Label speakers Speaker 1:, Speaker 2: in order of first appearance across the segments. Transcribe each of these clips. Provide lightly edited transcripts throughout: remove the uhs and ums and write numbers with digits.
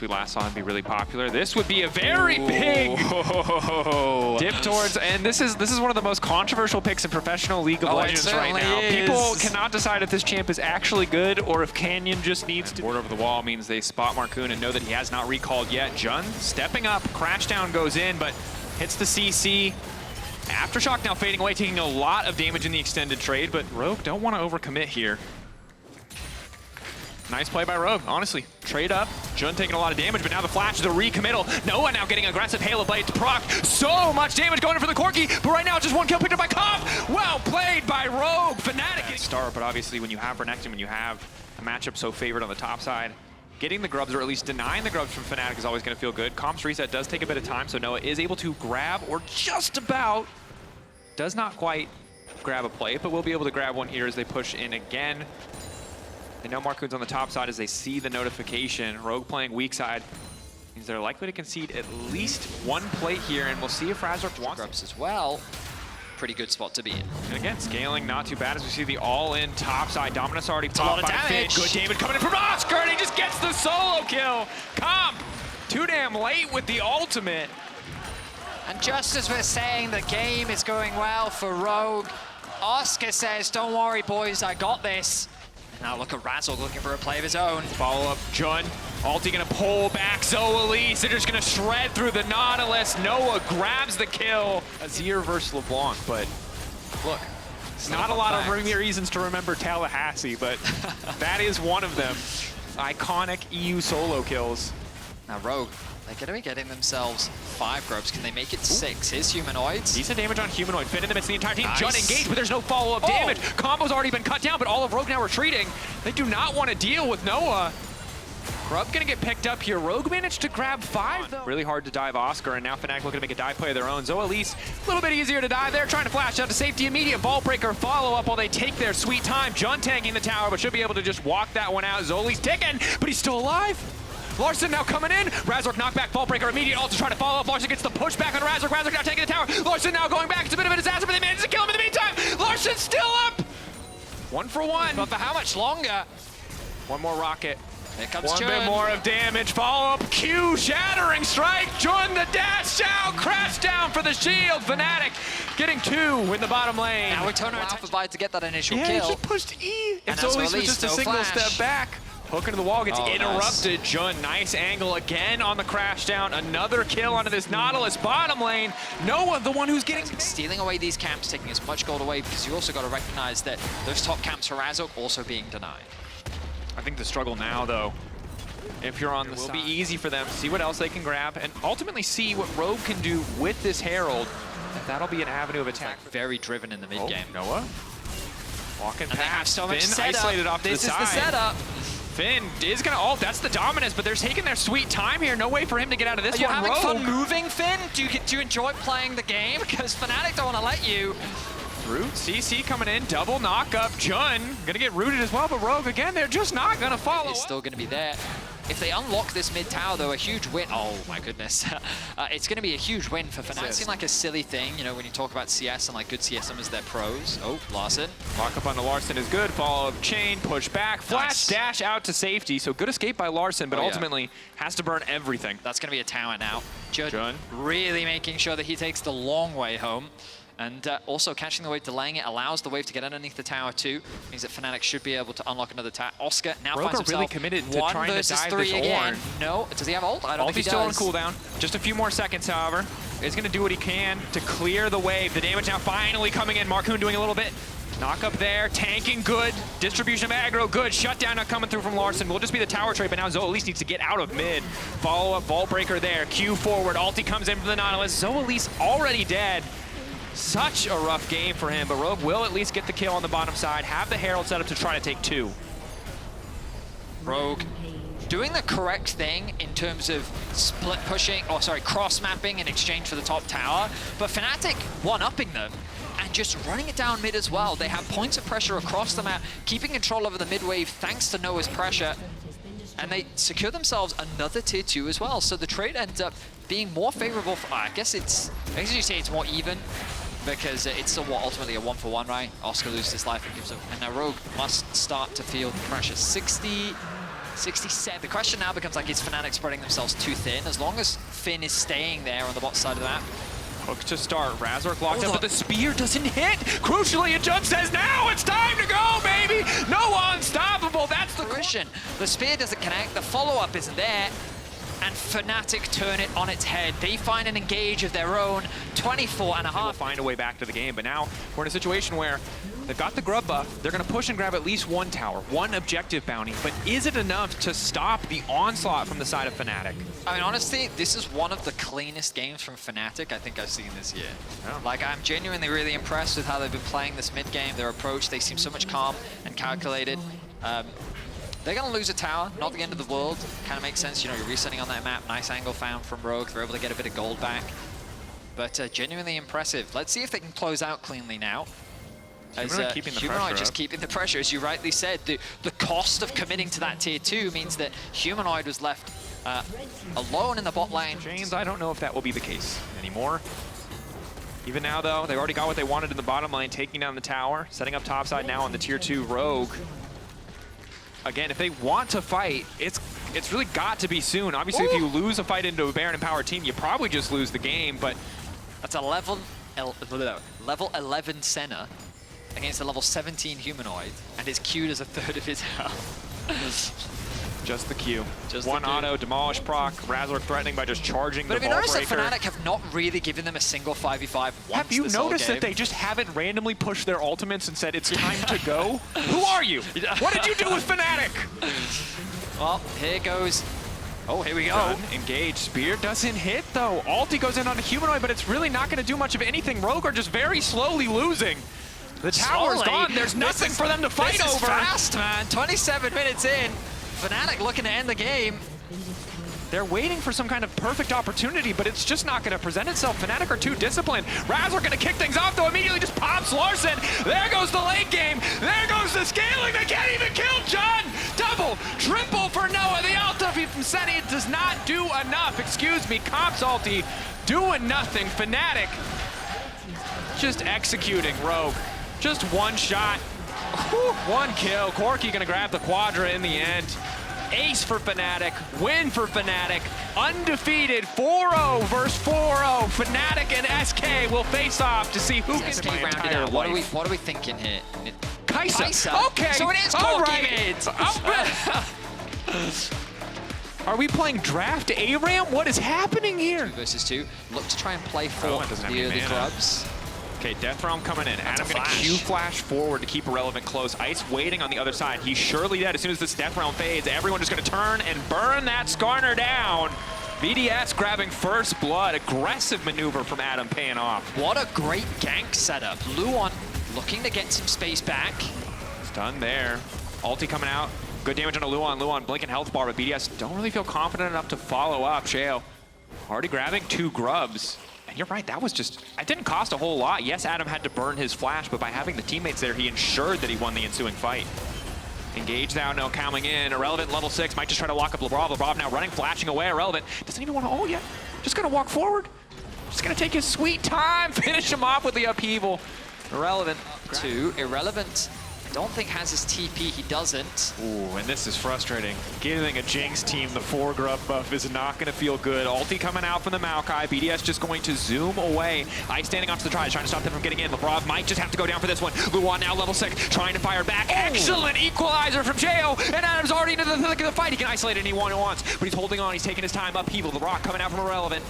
Speaker 1: We last saw him be really popular. This would be a very big dip towards, and this is one of the most controversial picks in professional League of Legends right now. People cannot decide if this champ is actually good or if Canyon just needs to. Board over the wall means they spot Marcoon and know that he has not recalled yet. Jun stepping up, Crashdown goes in, but hits the CC. Aftershock now fading away, taking a lot of damage in the extended trade, but Rogue don't want to overcommit here. Nice play by Rogue, honestly. Trade up, Jun taking a lot of damage, but now the flash is a recommittal. Noah now getting aggressive Halo Blade to proc. So much damage going in for the Corki, but right now just one kill picked up by Comp. Well played by Rogue. Fnatic start, but obviously when you have Renekton, when you have a matchup so favored on the top side, getting the grubs, or at least denying the grubs from Fnatic is always going to feel good. Comp's reset does take a bit of time, so Noah is able to grab, or just about, does not quite grab a play, but will be able to grab one here as they push in again. They know Marcoon's on the top side as they see the notification. Rogue playing weak side means they're likely to concede at least one plate here, and we'll see if Razork wants
Speaker 2: grubs as well. Pretty good spot to be in.
Speaker 1: And again, scaling not too bad as we see the all-in top side. Dominus already popped by Finn. Good damage coming in from Oscar, and he just gets the solo kill. Comp, too damn late with the ultimate.
Speaker 3: And just as we're saying the game is going well for Rogue, Oscar says, don't worry boys, I got this. Now look at Razork looking for a play of his own.
Speaker 1: Follow up, Jun. Ulti gonna pull back Zoe. They're just gonna shred through the Nautilus. Noah grabs the kill. Azir versus LeBlanc, but look, not a lot of reasons to remember Tallahassee, but that is one of them. Iconic EU solo kills.
Speaker 3: Now Rogue, they're gonna be getting themselves 5 grubs. Can they make it 6? Here's Humanoids.
Speaker 1: Decent damage on Humanoid. Finn in the midst of the entire team. Nice. Jun engaged, but there's no follow-up damage. Combo's already been cut down, but all of Rogue now retreating. They do not want to deal with Noah. Grub gonna get picked up here. Rogue managed to grab 5, though. Really hard to dive Oscar, and now Fnatic looking to make a dive play of their own. Zoelise, a little bit easier to dive there, trying to flash out to safety. Immediate ball breaker follow-up while they take their sweet time. Jun tanking the tower, but should be able to just walk that one out. Zoelise ticking, but he's still alive. Larson now coming in. Razork knockback, ball breaker, immediate ult to try to follow up. Larson gets the push back on Razork. Razork now taking the tower. Larson now going back. It's a bit of a disaster, but they managed to kill him in the meantime. Larson's still up. 1 for 1.
Speaker 3: But for how much longer?
Speaker 1: One more rocket.
Speaker 3: Here comes
Speaker 1: One
Speaker 3: Jun.
Speaker 1: bit more of damage. Follow up. Q, shattering strike. Jun the dash out. Crash down for the shield. Fnatic getting 2 in the bottom lane.
Speaker 3: Now we turn our attention to get that initial
Speaker 1: He
Speaker 3: kill.
Speaker 1: just pushed E.
Speaker 3: And
Speaker 1: If Zolis was just a single
Speaker 3: flash.
Speaker 1: step back. Hook into the wall, gets interrupted.
Speaker 3: Nice.
Speaker 1: Jun, nice angle again on the crash down. Another kill onto this Nautilus bottom lane. Noah, the one who's getting...
Speaker 3: Stealing away these camps, taking as much gold away, because you also got to recognize that those top camps for Razork also being denied.
Speaker 1: I think the struggle now, though, if you're on the side, will be easy for them. See what else they can grab, and ultimately see what Rogue can do with this Herald. That'll be an avenue of attack.
Speaker 3: Very driven in the mid-game.
Speaker 1: Noah, walking
Speaker 3: And they have
Speaker 1: past,
Speaker 3: so much
Speaker 1: Finn
Speaker 3: setup.
Speaker 1: isolated off to the
Speaker 3: This
Speaker 1: side.
Speaker 3: is the setup.
Speaker 1: Finn is gonna ult, that's the Dominus, but they're taking their sweet time here. No way for him to get out of this one.
Speaker 3: Are you having
Speaker 1: Rogue.
Speaker 3: fun moving, Finn? Do you enjoy playing the game? Because Fnatic don't want to let you.
Speaker 1: Root, CC coming in, double knock up. Jun gonna get rooted as well, but Rogue again, they're just not gonna follow.
Speaker 3: It's still gonna be there. If they unlock this mid tower, though, a huge win. Oh my goodness, it's going to be a huge win for Fnatic. It seems like a silly thing, you know, when you talk about CS and like good CSMers, they're pros. Oh, Larson.
Speaker 1: Lock up on the Larson is good. Follow up chain, push back, flash, dash out to safety. So good escape by Larson, but ultimately has to burn everything.
Speaker 3: That's going to be a tower now.
Speaker 1: Jun
Speaker 3: really making sure that he takes the long way home. And also catching the wave, delaying it, allows the wave to get underneath the tower too. Means that Fnatic should be able to unlock another tower. Oscar now
Speaker 1: Rogue
Speaker 3: finds himself
Speaker 1: really committed to trying to dive this
Speaker 3: again.
Speaker 1: Ornn.
Speaker 3: No, does he have ult? I don't think he
Speaker 1: still on
Speaker 3: does.
Speaker 1: cooldown. Just a few more seconds, however. He's going to do what he can to clear the wave. The damage now finally coming in. Marcoon doing a little bit. Knock up there, tanking good. Distribution of aggro, good. Shutdown not coming through from Larson. Will just be the tower trade, but now Zoe at least needs to get out of mid. Follow up, vault breaker there. Q forward, ulti comes in from the Nautilus. Zoe at least already dead. Such a rough game for him, but Rogue will at least get the kill on the bottom side, have the Herald set up to try to take 2.
Speaker 3: Rogue doing the correct thing in terms of split pushing, or sorry, cross mapping in exchange for the top tower, but Fnatic one-upping them and just running it down mid as well. They have points of pressure across the map, keeping control over the mid wave thanks to Noah's pressure, and they secure themselves another tier 2 as well. So the trade ends up being more favorable for, I guess you say it's more even, because it's ultimately a 1-for-1, right? Oscar loses his life and gives up. And now Rogue must start to feel the pressure. 60 67. The question now becomes like, is Fnatic spreading themselves too thin? As long as Finn is staying there on the bot side of the map.
Speaker 1: Hook to start. Razork locked up, but the spear doesn't hit. Crucially, and Jun says, now it's time to go, baby! No unstoppable, that's the
Speaker 3: question. The spear doesn't connect, the follow-up isn't there, and Fnatic turn it on its head. They find an engage of their own, 24.5.
Speaker 1: They'll find a way back to the game, but now we're in a situation where they've got the grub buff. They're going to push and grab at least one tower, one objective bounty, but is it enough to stop the onslaught from the side of Fnatic?
Speaker 3: I mean, honestly, this is one of the cleanest games from Fnatic I think I've seen this year.
Speaker 1: Yeah.
Speaker 3: Like, I'm genuinely really impressed with how they've been playing this mid game, their approach. They seem so much calm and calculated. They're going to lose a tower, not the end of the world. Kind of makes sense, you know, you're resetting on that map. Nice angle found from Rogue. They're able to get a bit of gold back. But genuinely impressive. Let's see if they can close out cleanly now.
Speaker 1: Humanoid keeping the
Speaker 3: Humanoid
Speaker 1: pressure
Speaker 3: just
Speaker 1: up.
Speaker 3: keeping the pressure, as you rightly said. The cost of committing to that tier 2 means that Humanoid was left alone in the bot lane.
Speaker 1: James, I don't know if that will be the case anymore. Even now, though, they already got what they wanted in the bottom lane, taking down the tower, setting up topside now on the tier 2 Rogue. Again, if they want to fight, it's really got to be soon. Obviously, if you lose a fight into a Baron Empowered team, you probably just lose the game, but
Speaker 3: that's a level 11 Senna against a level 17 Humanoid, and his Q does a third of his health.
Speaker 1: just the Q.
Speaker 3: Just
Speaker 1: one
Speaker 3: the Q.
Speaker 1: auto, demolish proc, Razork threatening by just charging
Speaker 3: but
Speaker 1: the
Speaker 3: have you noticed that
Speaker 1: Vault Breaker.
Speaker 3: Fnatic have not really given them a single 5v5 once
Speaker 1: Have you
Speaker 3: this whole
Speaker 1: noticed
Speaker 3: game?
Speaker 1: that they just haven't randomly pushed their ultimates and said, it's time to go? Who are you? What did you do with Fnatic?
Speaker 3: Well, here goes. Oh, here we go.
Speaker 1: Done. Engage. Spear doesn't hit, though. Ulti goes in on a Humanoid, but it's really not going to do much of anything. Rogue are just very slowly losing. The tower's gone. There's nothing for them to fight
Speaker 3: this
Speaker 1: over.
Speaker 3: Is fast, man. 27 minutes in. Fnatic looking to end the game.
Speaker 1: They're waiting for some kind of perfect opportunity, but it's just not going to present itself. Fnatic are too disciplined. Razork going to kick things off, though. Immediately just pops Larson. There goes the late game. There goes the scaling. They can't even kill Jun. Double, triple for Noah. The ulti from Seni does not do enough. Excuse me, Comp's ulti doing nothing. Fnatic just executing Rogue. Just one shot. Whew, one kill. Corki going to grab the Quadra in the end. Ace for Fnatic, win for Fnatic, undefeated 4-0 versus 4-0. Fnatic and SK will face off to see who can
Speaker 3: SK
Speaker 1: my
Speaker 3: rounded
Speaker 1: entire
Speaker 3: out.
Speaker 1: life.
Speaker 3: What are we thinking here?
Speaker 1: Kaisa. Okay.
Speaker 3: So it is
Speaker 1: all
Speaker 3: Corki
Speaker 1: right. Are we playing draft ARAM? What is happening here?
Speaker 3: 2 versus 2. Look to try and play for
Speaker 1: Oh, it doesn't have
Speaker 3: the
Speaker 1: any
Speaker 3: early
Speaker 1: mana.
Speaker 3: grubs.
Speaker 1: Okay, Death Realm coming in.
Speaker 3: That's
Speaker 1: Adam
Speaker 3: a
Speaker 1: going to
Speaker 3: flash.
Speaker 1: Q flash forward to keep Irrelevant close. Ice waiting on the other side. He's surely dead as soon as this Death Realm fades. Everyone just going to turn and burn that Skarner down. VDS grabbing first blood. Aggressive maneuver from Adam paying off.
Speaker 3: What a great gank setup. Luon looking to get some space back.
Speaker 1: It's done there. Ulti coming out. Good damage on a Luon. Luon blinking health bar, but BDS don't really feel confident enough to follow up. Sheo already grabbing 2 grubs. And you're right, that was just, it didn't cost a whole lot. Yes, Adam had to burn his flash, but by having the teammates there, he ensured that he won the ensuing fight. Engage now coming in. Irrelevant level 6, might just try to lock up Labrov. Labrov now running, flashing away. Irrelevant doesn't even want to ult yet. Just gonna walk forward. Just gonna take his sweet time, finish him off with the upheaval. Irrelevant.
Speaker 3: 2. Irrelevant. I don't think has his TP. He doesn't.
Speaker 1: Ooh, and this is frustrating. Giving a Jinx team the 4 grub buff is not going to feel good. Ulti coming out from the Maokai. BDS just going to zoom away. Ice standing off to the try, trying to stop them from getting in. Labrov might just have to go down for this one. Luon now level 6, trying to fire back. Excellent equalizer from Jo, and Adam's already into the thick of the fight. He can isolate anyone he wants, but he's holding on. He's taking his time. Upheaval. The rock coming out from Irrelevant.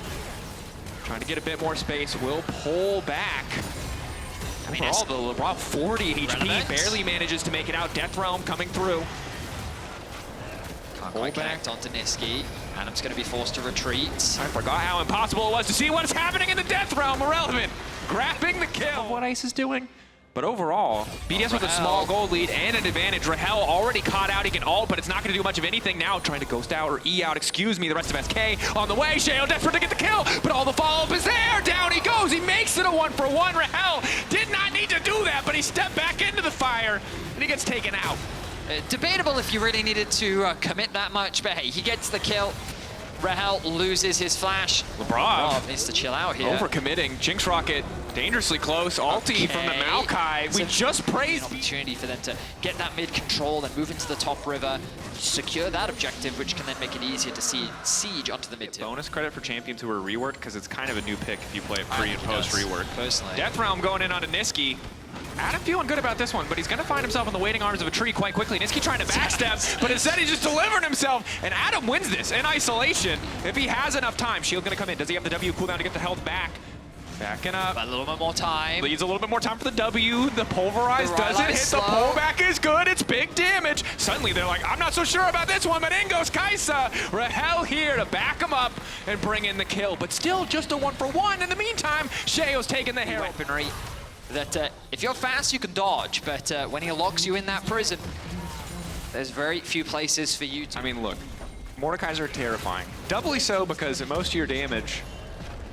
Speaker 1: Trying to get a bit more space. Will pull back. I mean, all the Labrov 40 HP,
Speaker 3: Relevant.
Speaker 1: barely manages to make it out. Death Realm coming through.
Speaker 3: Can't quite connect onto Niski. Adam's going to be forced to retreat.
Speaker 1: I forgot how impossible it was to see what is happening in the Death Realm. Irrelevant, grabbing the kill. What Ice is doing. But overall, BDS with a small gold lead and an advantage. Rahel already caught out. He can ult, but it's not going to do much of anything now. Trying to ghost out or E out, excuse me. The rest of SK on the way. Sheo desperate to get the kill, but all the follow-up is there. Down he goes. He makes it a 1-for-1. Rahel did not need to do that, but he stepped back into the fire, and he gets taken out.
Speaker 3: Debatable if you really needed to commit that much, but hey, he gets the kill. Rahel loses his flash.
Speaker 1: Lebrov
Speaker 3: needs to chill out here.
Speaker 1: overcommitting. Jinx Rocket dangerously close. Ulti from the Maokai. We just praised
Speaker 3: an opportunity for them to get that mid control and move into the top river, secure that objective, which can then make it easier to siege onto the mid tier.
Speaker 1: Bonus credit for champions who are reworked because it's kind of a new pick if you play it pre and post rework.
Speaker 3: Personally.
Speaker 1: Death Realm going in onto Niski. Adam feeling good about this one, but he's going to find himself in the waiting arms of a tree quite quickly. Niski trying to backstep, but instead he's just delivering himself, and Adam wins this in isolation if he has enough time. Shield going to come in. Does he have the W cooldown to get the health back? Backing up.
Speaker 3: A little bit more time.
Speaker 1: Leaves a little bit more time for the W. The pulverize doesn't hit.
Speaker 3: Slow.
Speaker 1: The pullback is good. It's big damage. Suddenly they're like, I'm not so sure about this one, but in goes Kaisa. Rahel here to back him up and bring in the kill, but still just a 1-for-1. In the meantime, Sheo's taking the hero.
Speaker 3: Weaponry that if you're fast, you can dodge, but when he locks you in that prison, there's very few places for you to...
Speaker 1: I mean, look, Mordekaiser are terrifying. Doubly so because most of your damage,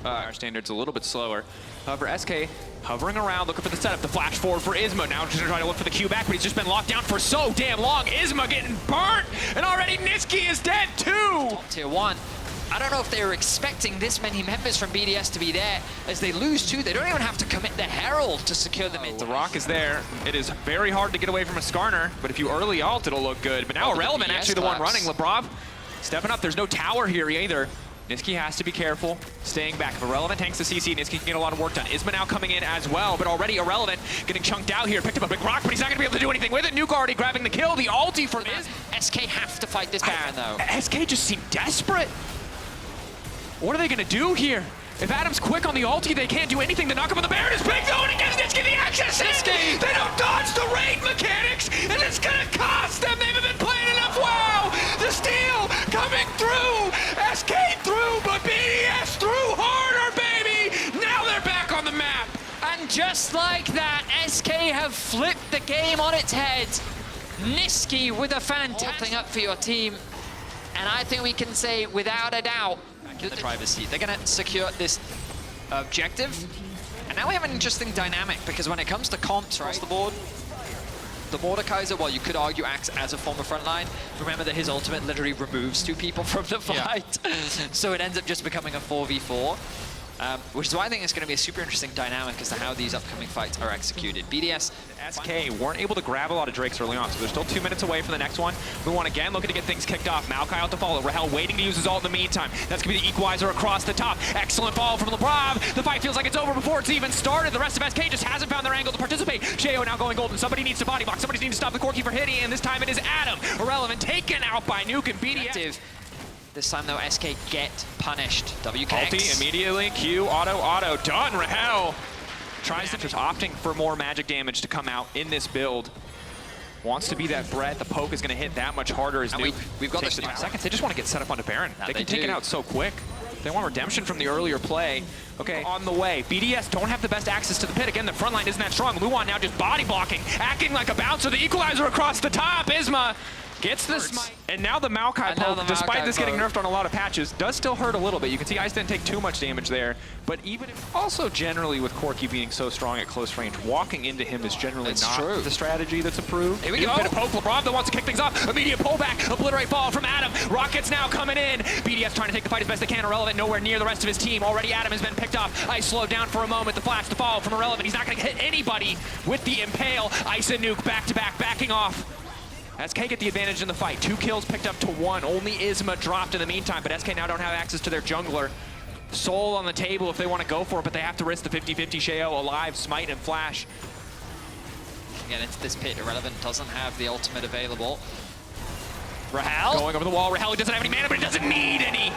Speaker 1: our standard's a little bit slower. However, SK hovering around, looking for the setup, the flash forward for Isma. Now just trying to look for the Q back, but he's just been locked down for so damn long. Isma getting burnt, and already Niski is dead too!
Speaker 3: Top tier 1. I don't know if they were expecting this many members from BDS to be there. As they lose two, they don't even have to commit the Herald to secure the mid.
Speaker 1: The Rock is there. It is very hard to get away from a Skarner, but if you early ult, it'll look good. But now Irrelevant actually the one running. Lebrov stepping up. There's no tower here either. Niski has to be careful, staying back. If Irrelevant tanks the CC, Niski can get a lot of work done. Isma now coming in as well, but already Irrelevant getting chunked out here. Picked up a big rock, but he's not going to be able to do anything with it. Nuke already grabbing the kill. The ulti from
Speaker 3: SK have to fight this Baron, though.
Speaker 1: SK just seemed desperate. What are they going to do here? If Adam's quick on the ulti, they can't do anything. The knockup on the Baron is big, though, and it gives Niski the access in. They don't dodge the raid mechanics, and it's going to cost them. They haven't been playing enough. Wow! The steal coming through. SK through, but BDS through harder, baby. Now they're back on the map.
Speaker 3: And just like that, SK have flipped the game on its head. Niski with a fantastic thing up for your team. And I think we can say, without a doubt, in the driver's seat, they're going to secure this objective. And now we have an interesting dynamic, because when it comes to comps across the board, the Mordekaiser, well, you could argue acts as a form of frontline. Remember that his ultimate literally removes two people from the fight. Yeah. So it ends up just becoming a 4v4. Which is why I think it's going to be a super interesting dynamic as to how these upcoming fights are executed. BDS,
Speaker 1: SK weren't able to grab a lot of Drakes early on, so they're still 2 minutes away from the next one. We want again looking to get things kicked off. Maokai out to follow. Rahel waiting to use his ult in the meantime. That's going to be the equalizer across the top. Excellent follow from Lebrov. The fight feels like it's over before it's even started. The rest of SK just hasn't found their angle to participate. Sheo now going golden. Somebody needs to body block. Somebody needs to stop the Corki for hitting, and this time it is Adam. Irrelevant taken out by Nuke and BDS.
Speaker 3: This time, though, SK get punished. WKX.
Speaker 1: Ulti immediately. Q, auto. Done. Rahel tries to just opting for more magic damage to come out in this build. Wants to be that threat. The poke is going to hit that much harder as Nuke.
Speaker 3: We've got
Speaker 1: the 5 seconds. They just want to get set up onto Baron. They can take it out so quick. They want redemption from the earlier play. Okay, on the way. BDS don't have the best access to the pit. Again, the front line isn't that strong. Luan now just body blocking, acting like a bouncer. The equalizer across the top. Isma gets the smite. And now the Maokai poke, despite this getting nerfed on a lot of patches, does still hurt a little bit. You can see Ice didn't take too much damage there. But even if, also generally with Corki being so strong at close range, walking into him is generally not the strategy that's approved.
Speaker 3: Here we go.
Speaker 1: Bit of poke. Lebrov that wants to kick things off. Immediate pullback. Obliterate fall from Adam. Rockets now coming in. BDS trying to take the fight as best they can. Irrelevant nowhere near the rest of his team. Already Adam has been picked off. Ice slowed down for a moment. The flash, the fall from Irrelevant. He's not going to hit anybody with the impale. Ice and Nuke back to back, backing off. SK get the advantage in the fight. 2 kills picked up to 1. Only Isma dropped in the meantime, but SK now don't have access to their jungler. Soul on the table if they want to go for it, but they have to risk the 50-50 Sheo alive, smite, and flash.
Speaker 3: Again, into this pit. Irrelevant doesn't have the ultimate available. Rahel
Speaker 1: going over the wall. Rahel doesn't have any mana, but he doesn't need any.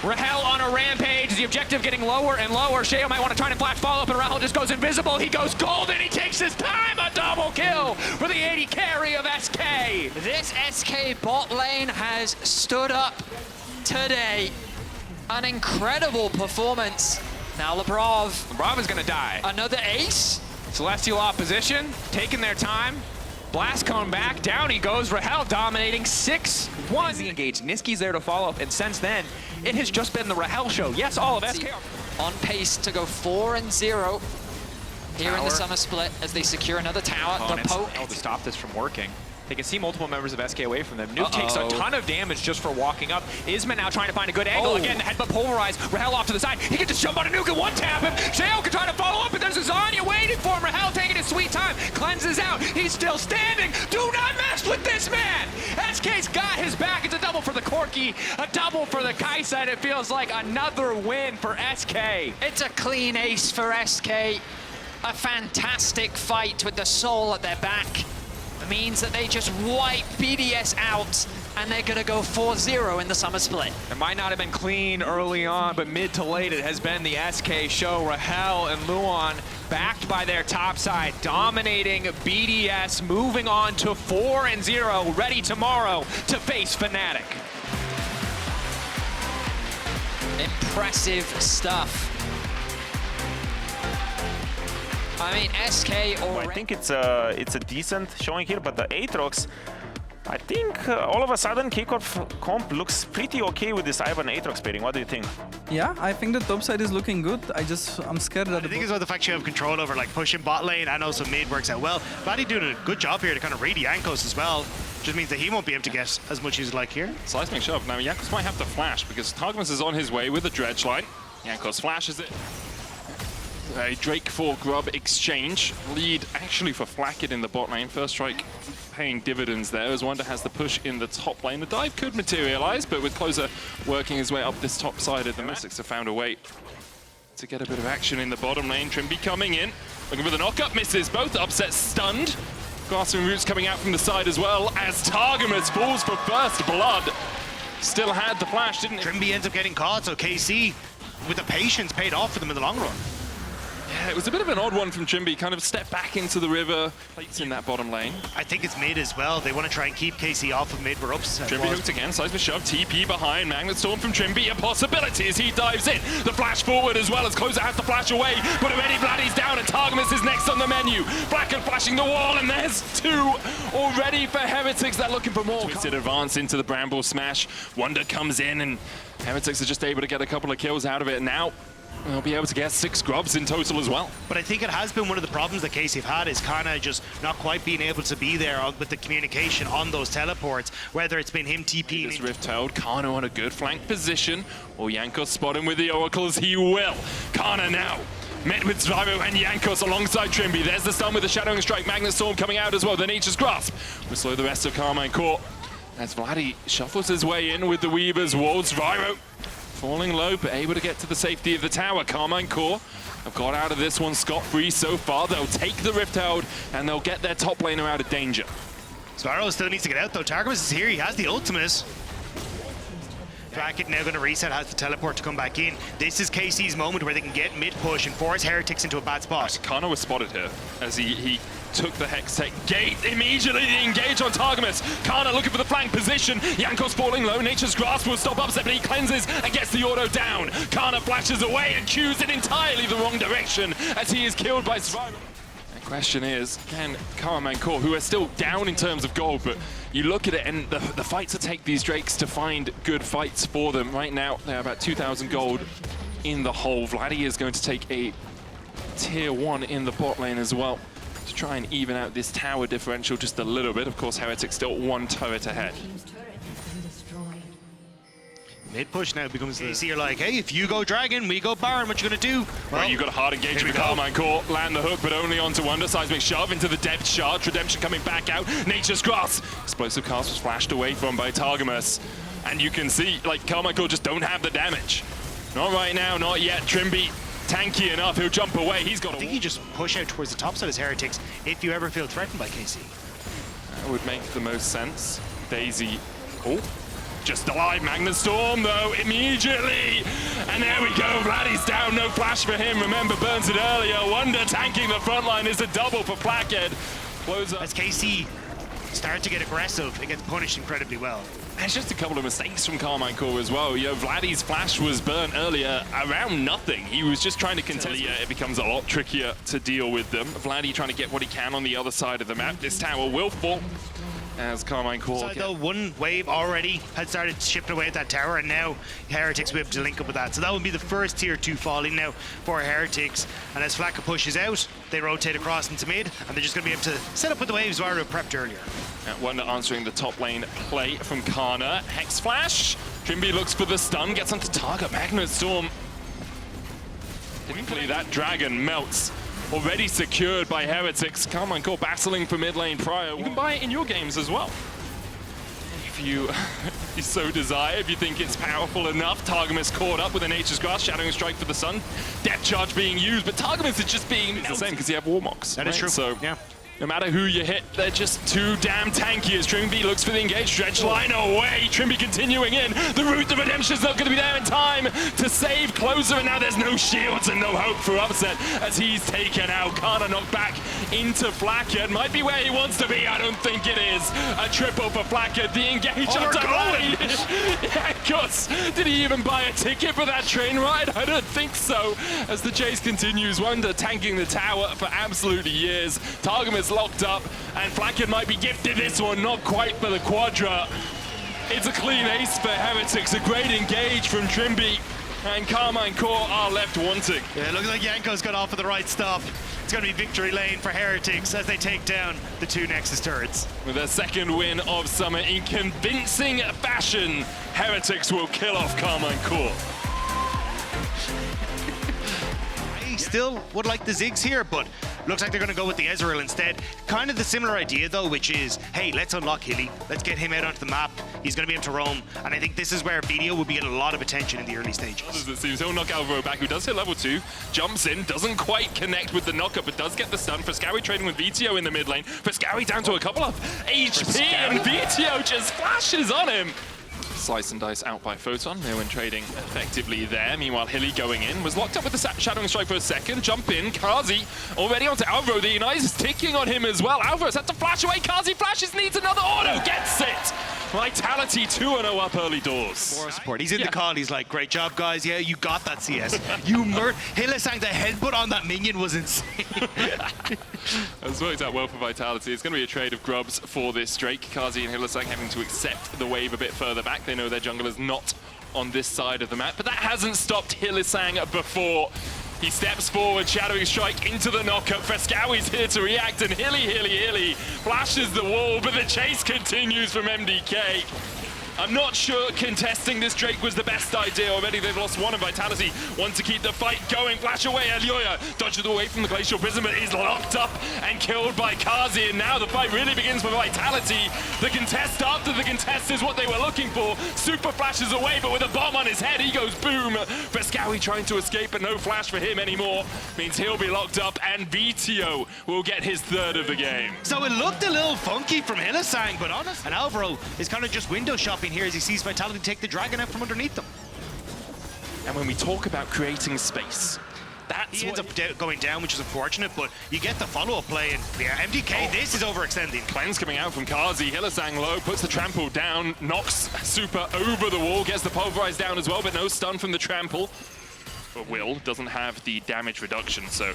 Speaker 1: Rahel on a rampage. The objective getting lower and lower. Sheo might want to try and flash follow up, and Rahel just goes invisible. He goes golden. He takes his time. A double kill for the 80 carry of SK.
Speaker 3: This SK bot lane has stood up today. An incredible performance. Now Lebrov.
Speaker 1: Lebrov is going to die.
Speaker 3: Another ace.
Speaker 1: Celestial opposition, taking their time. Blast cone back, down he goes. Rahel dominating 6-1. Easy engaged. Niski's there to follow up, and since then, it has just been the Rahel show. Yes, all of SK
Speaker 3: on pace to go 4-0 here in the summer split as they secure another tower. The poke
Speaker 1: to stop this from working. They can see multiple members of SK away from them. Nuke takes a ton of damage just for walking up. Isma now trying to find a good angle. Again, the headbutt polarized. Rahel off to the side. He can just jump on a Nuke and one-tap him. Shale can try to follow up, but there's a Zanya waiting for him. Rahel taking his sweet time. Cleanses out. He's still standing. Do not mess with this man. SK's got his back. It's a double for the Corki, a double for the Kaisa, and it feels like another win for SK.
Speaker 3: It's a clean ace for SK. A fantastic fight with the soul at their back. It means that they just wipe BDS out, and they're going to go 4-0 in the summer split.
Speaker 1: It might not have been clean early on, but mid to late it has been the SK show. Rahel and Luan backed by their top side, dominating BDS, moving on to 4-0, ready tomorrow to face Fnatic.
Speaker 3: Impressive stuff. I mean, SK already...
Speaker 4: I think it's a decent showing here, but the Aatrox, I think all of a sudden Kickoff comp looks pretty okay with this Ivan Aatrox pairing. What do you think?
Speaker 5: Yeah, I think the top side is looking good. I'm scared that...
Speaker 6: I think it's about the fact you have control over like pushing bot lane and also mid works out well. Vladdy doing a good job here to kind of read Jankos as well. Just means that he won't be able to get as much as he'd like here.
Speaker 7: Seismic shove. Now Jankos might have to flash because Targamas is on his way with the dredge line. Jankos flashes it. A Drake for Grub exchange. Lead actually for Flacket in the bot lane. First strike paying dividends there as Wonder has the push in the top lane. The dive could materialize, but with Closer working his way up this top side of the map, have found a way to get a bit of action in the bottom lane. Trimby coming in, looking for the knockup, misses. Both upsets stunned. Grasping Roots coming out from the side as well as Targamas falls for first blood. Still had the flash, didn't it?
Speaker 6: Trimby ends up getting caught, so KC, with the patience, paid off for them in the long run.
Speaker 7: Yeah, it was a bit of an odd one from Trimby, kind of stepped back into the river, plates in that bottom lane.
Speaker 6: I think it's mid as well. They want to try and keep KC off of mid. We're up.
Speaker 7: Trimby hooked again, Seismic shove, TP behind, Magnet Storm from Trimby, a possibility as he dives in. The flash forward as well as Closer has to flash away, but already Vladdy's down and Targamas is next on the menu. Blacken flashing the wall, and there's two already for Heretics. They're looking for more. Twisted advance into the Bramble Smash. Wonder comes in, and Heretics are just able to get a couple of kills out of it. Now they'll be able to get 6 grubs in total as well.
Speaker 6: But I think it has been one of the problems that KC have had is kind of just not quite being able to be there with the communication on those teleports, whether it's been him TPing.
Speaker 7: This Rift held, Kana on a good flank position. Will Jankos spot him with the oracles? He will. Kana now met with Zvyro and Jankos alongside Trimby. There's the stun with the Shadowing Strike. Magnet Storm coming out as well. The Nature's Grasp will slow the rest of Carmine Court as Vladdy shuffles his way in with the Weaver's Wall. Zvyro falling low, but able to get to the safety of the tower. Carmine Core have got out of this one scot-free so far. They'll take the Rift Held, and they'll get their top laner out of danger.
Speaker 6: Sparrow still needs to get out, though. Targamas is here. He has the ultimate. Bracket now going to reset, has the teleport to come back in. This is KC's moment where they can get mid-push and force Heretics into a bad spot.
Speaker 7: Kana was spotted here as he took the Hextech gate immediately. The engage on Targamas. Kana looking for the flank position. Jankos falling low. Nature's Grasp will stop upset, but he cleanses and gets the auto down. Kana flashes away and cues it entirely the wrong direction as he is killed by Zvyro. The question is, can Carmine Core, who are still down in terms of gold, but you look at it and the fight to take these Drakes to find good fights for them. Right now, they're about 2,000 gold in the hole. Vladdy is going to take a tier 1 in the bot lane as well to try and even out this tower differential just a little bit. Of course, Heretics still 1 turret ahead.
Speaker 6: Mid-push now becomes KC. You're like, hey, if you go Dragon, we go Baron. What you gonna do? Well,
Speaker 7: right, you've got a hard engagement with Carmine Core. Land the hook, but only onto Wonder. Seismic shove into the depth shard. Redemption coming back out. Nature's Grasp. Explosive cast was flashed away from by Targamas. And you can see, like, Carmine Core just don't have the damage. Not right now, not yet. Trimby, tanky enough. He'll jump away. He's got
Speaker 6: I think you just push out towards the top side as Heretics if you ever feel threatened by KC.
Speaker 7: That would make the most sense. Daisy, oh. Just alive, Magnet Storm though, immediately! And there we go, Vladdy's down, no flash for him. Remember, burns it earlier. Wonder tanking the front line is a double for Flackhead. Closer.
Speaker 6: As KC start to get aggressive, it gets punished incredibly well.
Speaker 7: There's just a couple of mistakes from Carmine Core as well. You know, Vladdy's flash was burnt earlier around nothing. He was just trying to continue. It becomes a lot trickier to deal with them. Vladdy trying to get what he can on the other side of the map. This tower will fall. as Carmine Core.
Speaker 6: So though one wave already had started chipping away at that tower, and now Heretics will be able to link up with that. So that would be the first tier 2 falling now for Heretics. And as Flacca pushes out, they rotate across into mid, and they're just going to be able to set up with the waves Varo prepped earlier.
Speaker 7: Wonder answering the top lane play from Kana. Hex Flash. Trimby looks for the stun, gets onto target. Magnet Storm. Quickly, that dragon melts. Already secured by Heretics. Carmine Core battling for mid lane prior. You can buy it in your games as well. If you so desire, if you think it's powerful enough. Targamas caught up with a Nature's Grasp, Shadowing Strike for the Sun. Death Charge being used, but Targamas is just being melted. It's the same because you have Warmocks.
Speaker 6: That is true.
Speaker 7: So
Speaker 6: yeah.
Speaker 7: No matter who you hit, they're just too damn tanky as Trimby looks for the engage. Stretch line away. Trimby continuing in. The route to redemption's not going to be there in time to save closer, and now there's no shields and no hope for upset as he's taken out. Kana knocked back into Flacca. It might be where he wants to be. I don't think it is. A triple for Flacca. The engage on yeah, Gus, did he even buy a ticket for that train ride? I don't think so. As the chase continues, Wonder tanking the tower for absolutely years. Targamas locked up, and Flacca might be gifted this one, not quite for the Quadra. It's a clean ace for Heretics, a great engage from Trimby, and Carmine Core are left wanting.
Speaker 6: Yeah, looks like Yanko's got off at the right stop. It's going to be victory lane for Heretics as they take down the 2 Nexus turrets.
Speaker 7: With their second win of summer in convincing fashion, Heretics will kill off Carmine Core.
Speaker 6: I still would like the Ziggs here, but looks like they're going to go with the Ezreal instead. Kind of the similar idea, though, which is, hey, let's unlock Hilly. Let's get him out onto the map. He's going to be able to roam. And I think this is where Video will be getting a lot of attention in the early stages.
Speaker 7: It seems he'll knock Alvaro back, who does hit level 2. Jumps in, doesn't quite connect with the knockup, but does get the stun. Frescawi trading with VTO in the mid lane. Frescawi down to a couple of HP, and VTO just flashes on him. Slice and dice out by Photon. No one trading effectively there. Meanwhile, Hilly going in. Was locked up with the Shadowing Strike for a second. Jump in. Kazi already onto Alvaro. The Ignite is ticking on him as well. Alvaro's had to flash away. Kazi flashes, needs another auto. Gets it. Vitality 2-0 up early doors.
Speaker 6: More support. He's in the call. He's like, great job, guys. Yeah, you got that CS. You Hylissang, the headbutt on that minion was insane.
Speaker 7: That's worked out well for Vitality. It's going to be a trade of grubs for this Drake. Kazi and Hylissang having to accept the wave a bit further back. They know their jungler's not on this side of the map, but that hasn't stopped Hylissang before. He steps forward, Shadowing Strike into the knockup. Frescawi's here to react, and Hilly flashes the wall, but the chase continues from MDK. I'm not sure contesting this Drake was the best idea. Already they've lost one, and Vitality want to keep the fight going. Flash away, Elioya dodges away from the Glacial Prison, but is locked up and killed by Kazi, and now the fight really begins for Vitality. The contest after the contest is what they were looking for. Super flashes away, but with a bomb on his head, he goes boom. Frescawi trying to escape, but no flash for him anymore. Means he'll be locked up, and VTO will get his third of the game.
Speaker 6: So it looked a little funky from Hylissang, but honest. And Alvaro is kind of just window shopping here as he sees Vitality take the dragon out from underneath them.
Speaker 7: And when we talk about creating space, that's
Speaker 6: he ends up going down, which is unfortunate, but you get the follow-up play, and yeah, MDK, this is overextending.
Speaker 7: Cleanse coming out from Kazi, Hylissang low, puts the trample down, knocks Super over the wall, gets the pulverize down as well, but no stun from the trample. But Will doesn't have the damage reduction, so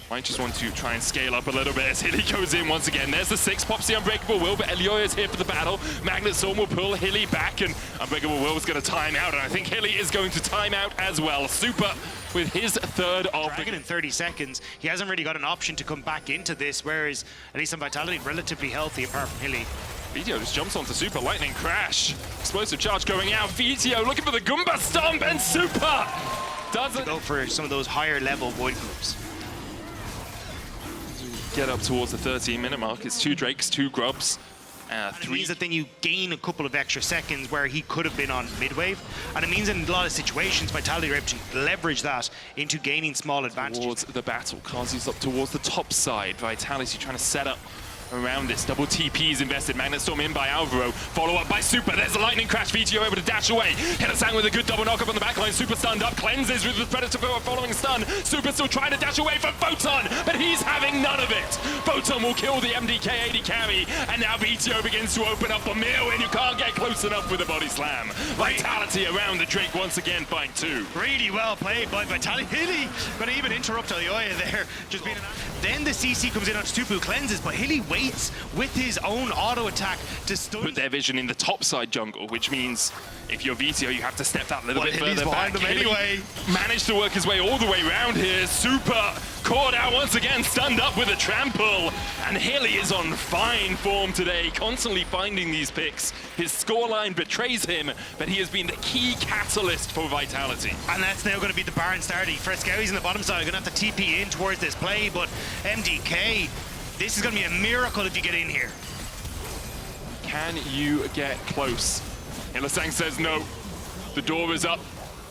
Speaker 7: might just want to try and scale up a little bit as Hilly goes in once again. There's the 6, pops the Unbreakable Will, but Elioya is here for the battle. Magnet Storm will pull Hilly back, and Unbreakable Will is going to time out, and I think Hilly is going to time out as well. Super with his third of
Speaker 6: Dragon in 30 seconds. He hasn't really got an option to come back into this, whereas at least on Vitality, relatively healthy apart from Hilly.
Speaker 7: VTO just jumps onto Super, lightning crash. Explosive charge going out. VTO looking for the Goomba Stomp, and Super doesn't
Speaker 6: go for some of those higher level void clubs.
Speaker 7: Get up towards the 13-minute mark. It's 2 Drakes, 2 Grubs, 3.
Speaker 6: It means that then you gain a couple of extra seconds where he could have been on mid-wave, and it means in a lot of situations Vitality are able to leverage that into gaining small advantages.
Speaker 7: Towards the battle, Kazi's up towards the top side. Vitality trying to set up around this. Double TP's invested. Magnet Storm in by Alvaro. Follow up by Super. There's a lightning crash. VTO able to dash away. Hylissang with a good double knock up on the backline. Super stunned up. Cleanses with the Predator following stun. Super still trying to dash away from Photon, but he's having none of it. Photon will kill the MDK 80 carry, and now VTO begins to open up a meal, and you can't get close enough with a body slam. Vitality around the Drake once again, find 2.
Speaker 6: Really well played by Vitality. Hilly gonna even interrupt Elioya there. Just being then the CC comes in on Stupu, cleanses, but Hilly waits waits with his own auto attack to stun.
Speaker 7: Put their vision in the top side jungle, which means if you're VTO, you have to step that little bit
Speaker 6: Hilly's
Speaker 7: further back.
Speaker 6: behind him anyway.
Speaker 7: Managed to work his way all the way around here. Super caught out once again, stunned up with a trample. And Hilly is on fine form today, constantly finding these picks. His scoreline betrays him, but he has been the key catalyst for Vitality.
Speaker 6: And that's now going to be the Baron starting. Fresco's in the bottom side, going to have to TP in towards this play, but MDK, this is going to be a miracle if you get in here.
Speaker 7: Can you get close? Hylissang says no. The door is up.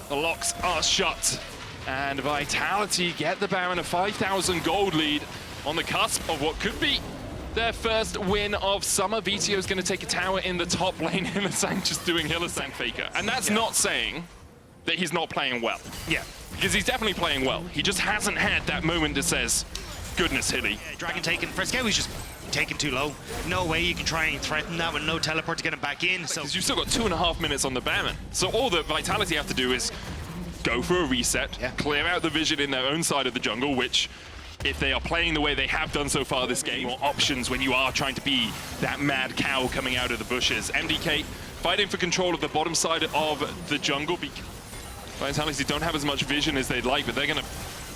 Speaker 7: The locks are shut. And Vitality get the Baron a 5,000 gold lead on the cusp of what could be their first win of summer. VTO is going to take a tower in the top lane. Hylissang just doing Hylissang faker. And that's not saying that he's not playing well.
Speaker 6: Yeah.
Speaker 7: Because he's definitely playing well. He just hasn't had that moment that says, goodness, Hilly.
Speaker 6: Dragon taken. Fresco is just taken too low. No way you can try and threaten that with no teleport to get him back in. So
Speaker 7: Because you've still got 2.5 minutes on the Baron. So all that Vitality have to do is go for a reset, clear out the vision in their own side of the jungle, which, if they are playing the way they have done so far this game, more options when you are trying to be that mad cow coming out of the bushes. MDK fighting for control of the bottom side of the jungle. Vitality don't have as much vision as they'd like, but they're going to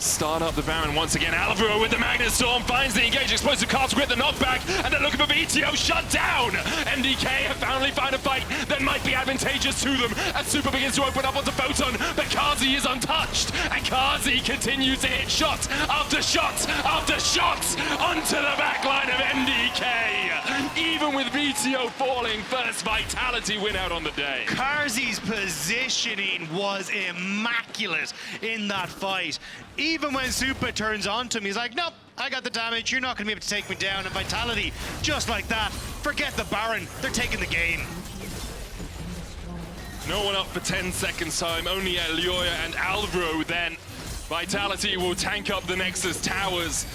Speaker 7: start up the Baron once again. Alvaro with the Magnet Storm finds the engage, explosive cast with the knockback, and they're looking for VTO shut down. MDK have finally found a fight that might be advantageous to them as Super begins to open up onto Photon, but Kazi is untouched, and Kazi continues to hit shot after shot after shot onto the backline of MDK. Even with VTO falling, first Vitality win out on the day.
Speaker 6: Karzi's positioning was immaculate in that fight. Even when Super turns on to him, he's like, nope, I got the damage, you're not going to be able to take me down. And Vitality, just like that, forget the Baron, they're taking the game.
Speaker 7: No one up for 10 seconds time, only Elioya and Alvaro then. Vitality will tank up the Nexus towers.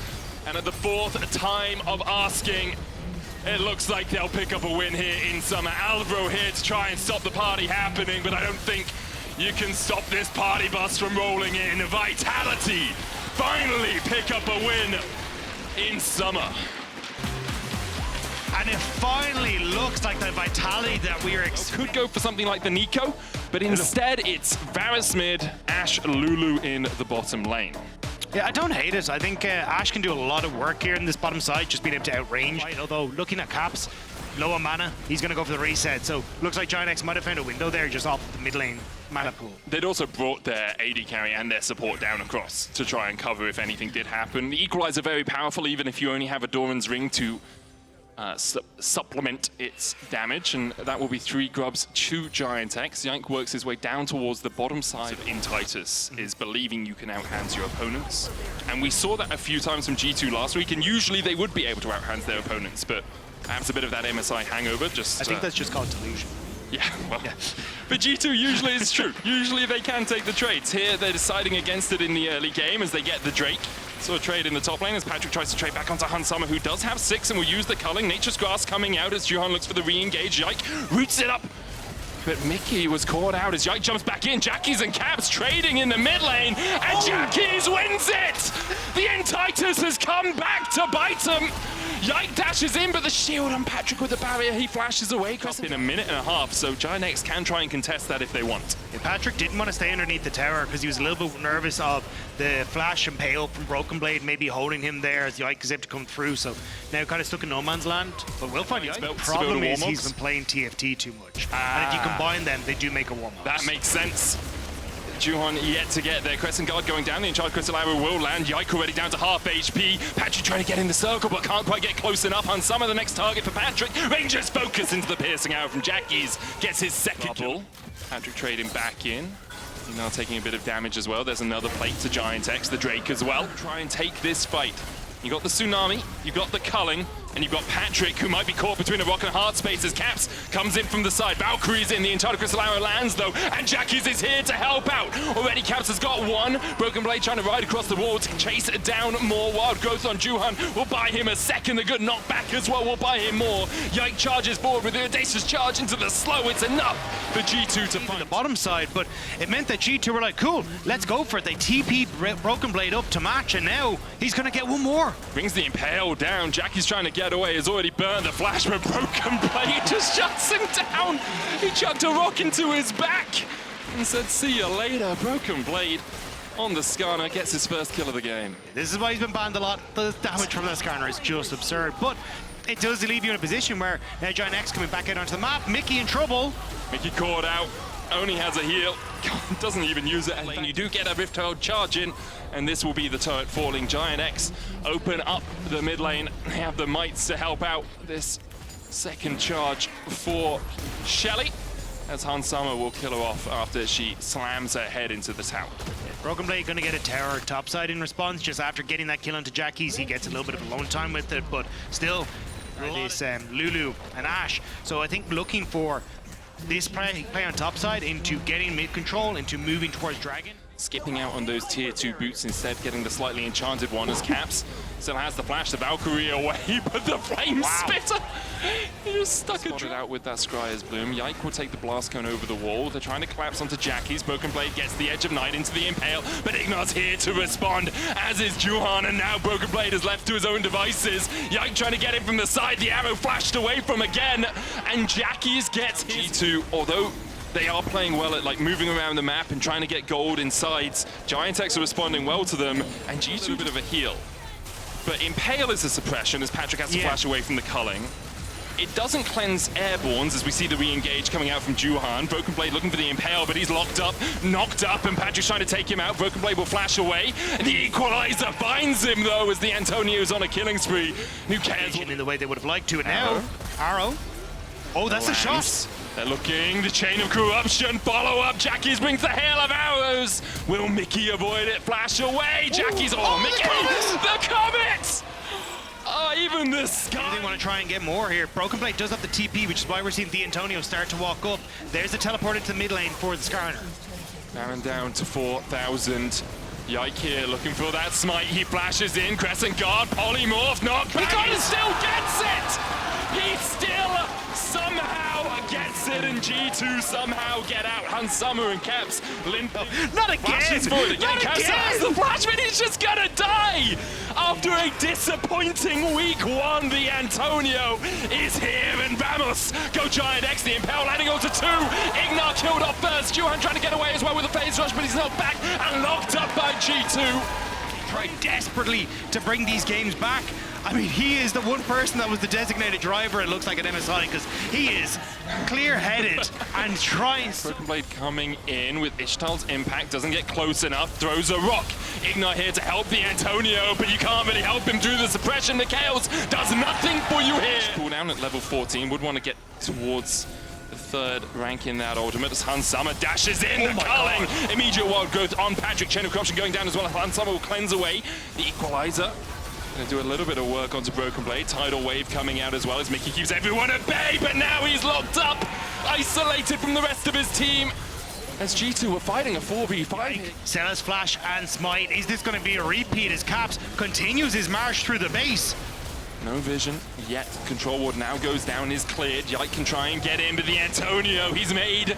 Speaker 7: And at the fourth time of asking, it looks like they'll pick up a win here in summer. Alvaro here to try and stop the party happening, but I don't think you can stop this party bus from rolling in. Vitality finally pick up a win in summer.
Speaker 6: And it finally looks like the Vitality that we are
Speaker 7: Could go for something like the Nico, but instead it's Varus mid, Ashe, Lulu in the bottom lane.
Speaker 6: Yeah, I don't hate it. I think Ashe can do a lot of work here in this bottom side, just being able to outrange. Right, although looking at Caps, low on mana, he's going to go for the reset. So looks like GiantX might have found a window there just off the mid lane mana pool.
Speaker 7: They'd also brought their AD carry and their support down across to try and cover if anything did happen. The Equalizer very powerful, even if you only have a Doran's Ring to supplement its damage, and that will be 3 grubs to GiantX. Yank works his way down towards the bottom side in Titus, is believing you can outhand your opponents. And we saw that a few times from G2 last week, and usually they would be able to outhand their opponents, but perhaps a bit of that MSI hangover just...
Speaker 6: I think that's just called delusion.
Speaker 7: Yeah, well, but G2 usually is true. Usually they can take the trades. Here they're deciding against it in the early game as they get the Drake. So a trade in the top lane as Patrick tries to trade back onto Hansama, who does have 6 and will use the culling. Nature's Grass coming out as Juhan looks for the re-engage. Yike roots it up. But Mickey was caught out as Yike jumps back in. Jackies and Caps trading in the mid lane, and Jackies wins it! The Titus has come back to bite him. Yike dashes in, but the shield on Patrick with the barrier, he flashes away. In a minute and a half, so GiantX can try and contest that if they want.
Speaker 6: Yeah, Patrick didn't want to stay underneath the tower because he was a little bit nervous of the flash and pale from Broken Blade maybe holding him there as Yike is able to come through. So now kind of stuck in no man's land. But we'll find out. The problem is he's been playing TFT too much. And if you combine them, they do make a warm-up.
Speaker 7: That makes sense. Juhan yet to get there. Crescent Guard going down. The Enchanted Crystal Arrow will land. Yike already down to half HP. Patrick trying to get in the circle, but can't quite get close enough. Hansama, the next target for Patrick. Rangers focus into the piercing arrow from Jackies. Gets his second kill. Patrick trading back in. He's now taking a bit of damage as well. There's another plate to GiantX, the Drake as well. Try and take this fight. You got the Tsunami, you got the culling, and you've got Patrick, who might be caught between a rock and a hard space as Caps comes in from the side. Valkyrie's in, the Enchanted Crystal Arrow lands though, and Jackies is here to help out. Already Caps has got 1. Broken Blade trying to ride across the wall to chase down more wild growth on Juhan. We'll buy him a second, the good knockback as well, we'll buy him more. Yike charges forward with the audacious charge into the slow. It's enough for G2 to find
Speaker 6: the bottom side, but it meant that G2 were like, cool, let's go for it. They TP'd Broken Blade up to match, and now he's going to get 1 more.
Speaker 7: Brings the Impale down. Jackie's trying to get get away has already burned the flash, but Broken Blade just shuts him down. He chucked a rock into his back and said, see you later. Broken Blade on the Skarner gets his first kill of the game.
Speaker 6: This is why he's been banned a lot. The damage from the Skarner is just absurd. But it does leave you in a position where now GiantX coming back out onto the map. Mickey in trouble.
Speaker 7: Mickey caught out, only has a heal, doesn't even use it. And you do get a Rift Herald charge in, and this will be the turret falling. GiantX open up the mid lane. They have the mites to help out this second charge for Shelly, as Hans Summer will kill her off after she slams her head into the tower.
Speaker 6: Broken Blade going to get a tower topside in response. Just after getting that kill onto Jackie's, he gets a little bit of alone time with it, but still, this Lulu and Ashe. So I think looking for this play on topside into getting mid control, into moving towards Dragon.
Speaker 7: Skipping out on those tier 2 boots, instead getting the slightly enchanted one as Caps still has the flash, the Valkyrie away, but the flame spitter, he just stuck it out with that Scryer's Bloom. Yike will take the blast cone over the wall. They're trying to collapse onto Jackie's. Broken Blade gets the Edge of Night into the Impale, but Ignar's here to respond, as is Juhan, and now Broken Blade is left to his own devices. Yike trying to get him from the side, the arrow flashed away from again, and Jackie's gets G2, although they are playing well at like moving around the map and trying to get gold in sides. GiantX are responding well to them, and G2 a bit of a heal. But Impale is a suppression as Patrick has to flash away from the culling. It doesn't cleanse airborns as we see the re-engage coming out from Juhan. Broken Blade looking for the Impale, but he's locked up, knocked up, and Patrick's trying to take him out. Broken Blade will flash away. The Equalizer finds him though as the Antonio's on a killing spree. Who cares?
Speaker 6: In the way they would have liked to, and now Arrow. Oh, that's a shot.
Speaker 7: They're looking, the chain of corruption, follow up, Jackie's brings the hail of arrows. Will Mickey avoid it? Flash away, Jackie's, Mickey, the Comet! Oh, even the sky.
Speaker 6: They want to try and get more here. Broken Blade does have the TP, which is why we're seeing the Antonio start to walk up. There's the teleport into the mid lane for the Skarner.
Speaker 7: Baron down to 4,000. Yike here looking for that smite, he flashes in, Crescent Guard, polymorph, knockback, he still gets it! He still somehow gets it, and G2 somehow get out. Hans Summer and Caps limping.
Speaker 6: Not again!
Speaker 7: Flashes forward again. Caps has the flash, but he's just gonna die! After a disappointing week 1, the Antonio is here, and vamos! Go GiantX, the Impale landing onto 2. Ignar killed off first. Juhan trying to get away as well with a phase rush, but he's not back and locked up by G2.
Speaker 6: Tried desperately to bring these games back. I mean, he is the one person that was the designated driver, it looks like, at MSI, because he is clear-headed and trying.
Speaker 7: Broken Blade coming in with Ishtal's impact, doesn't get close enough, throws a rock. Ignar here to help the Antonio, but you can't really help him through the suppression. The Chaos does nothing for you here. Pull down at level 14, would want to get towards the 3rd rank in that ultimate as Hans Summer dashes in, the culling. Immediate wild growth on Patrick, chain of corruption going down as well. Hans Summer will cleanse away the Equalizer. Gonna do a little bit of work onto Broken Blade. Tidal Wave coming out as well as Mickey keeps everyone at bay, but now he's locked up, isolated from the rest of his team. As G2 were fighting a 4v5.
Speaker 6: Sella's flash and smite. Is this going to be a repeat as Caps continues his march through the base?
Speaker 7: No vision yet. Control ward now goes down, is cleared. Yike can try and get in, but the Antonio, he's made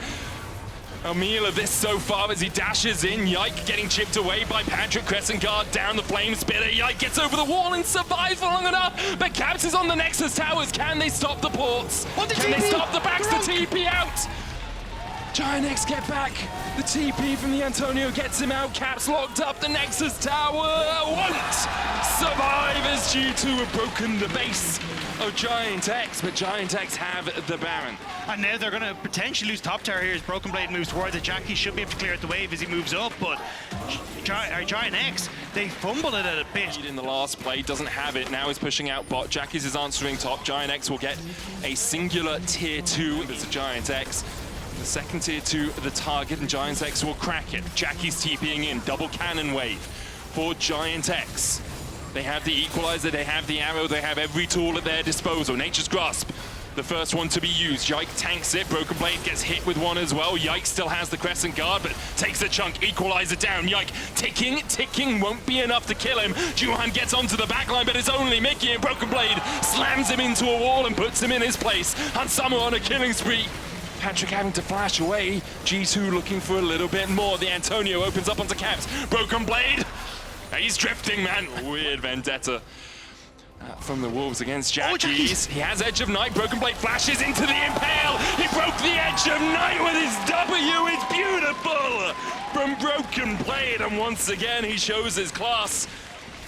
Speaker 7: a meal of this so far as he dashes in. Yike getting chipped away by Patrick. Crescent Guard down the flame spitter. Yike gets over the wall and survives for long enough, but Caps is on the Nexus towers. Can they stop the ports? Can they stop the backs? The TP out. GiantX get back. The TP from the Antonio gets him out. Caps locked up. The Nexus tower won't survive as G2 have broken the base of GiantX, but GiantX have the Baron.
Speaker 6: And now they're going to potentially lose top tower here as Broken Blade moves towards it. Jackie should be able to clear out the wave as he moves up, but GiantX, they fumble it a bit.
Speaker 7: In the last play, doesn't have it. Now he's pushing out bot. Jackie's is answering top. GiantX will get a singular tier 2. There's a GiantX. The second tier 2, the target, and GiantX will crack it. Jackie's TPing in. Double cannon wave for GiantX. They have the Equalizer, they have the arrow, they have every tool at their disposal. Nature's Grasp, the first one to be used. Yike tanks it, Broken Blade gets hit with one as well. Yike still has the Crescent Guard, but takes a chunk. Equalizer down, Yike ticking, won't be enough to kill him. Juhan gets onto the backline, but it's only Mickey, and Broken Blade slams him into a wall and puts him in his place. Hans Summer on a killing spree. Patrick having to flash away. G2 looking for a little bit more. The Antonio opens up onto Caps. Broken Blade. He's drifting, man. Weird vendetta. From the Wolves against
Speaker 6: Oh,
Speaker 7: Jackies. He has Edge of Night. Broken Blade flashes into the Impale. He broke the Edge of Night with his W. It's beautiful from Broken Blade. And once again, he shows his class.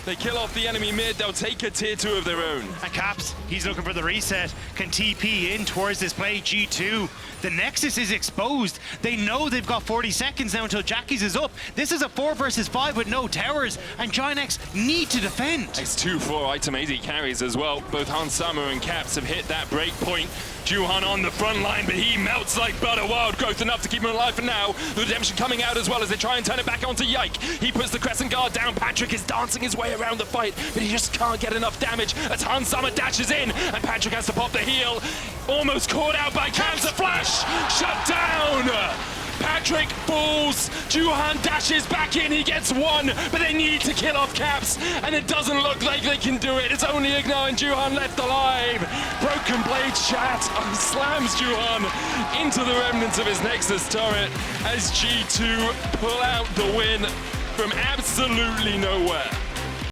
Speaker 7: They kill off the enemy mid. They'll take a tier 2 of their own.
Speaker 6: And Caps, he's looking for the reset. Can TP in towards this play, G2. The Nexus is exposed. They know they've got 40 seconds now until Jackies is up. This is a 4 versus 5 with no towers, and GiantX need to defend.
Speaker 7: It's 2-4 item AD carries as well. Both Hans Summer and Caps have hit that break point. Juhan on the front line, but he melts like butter. Wild growth enough to keep him alive for now. The redemption coming out as well as they try and turn it back onto Yike. He puts the Crescent Guard down. Patrick is dancing his way around the fight, but he just can't get enough damage as Hans Summer dashes in, and Patrick has to pop the heal. Almost caught out by Caps. A flash! Shut down! Patrick falls, Juhan dashes back in, he gets one, but they need to kill off Caps, and it doesn't look like they can do it. It's only Ignar and Juhan left alive. Broken Blade chat slams Juhan into the remnants of his Nexus turret as G2 pull out the win from absolutely nowhere.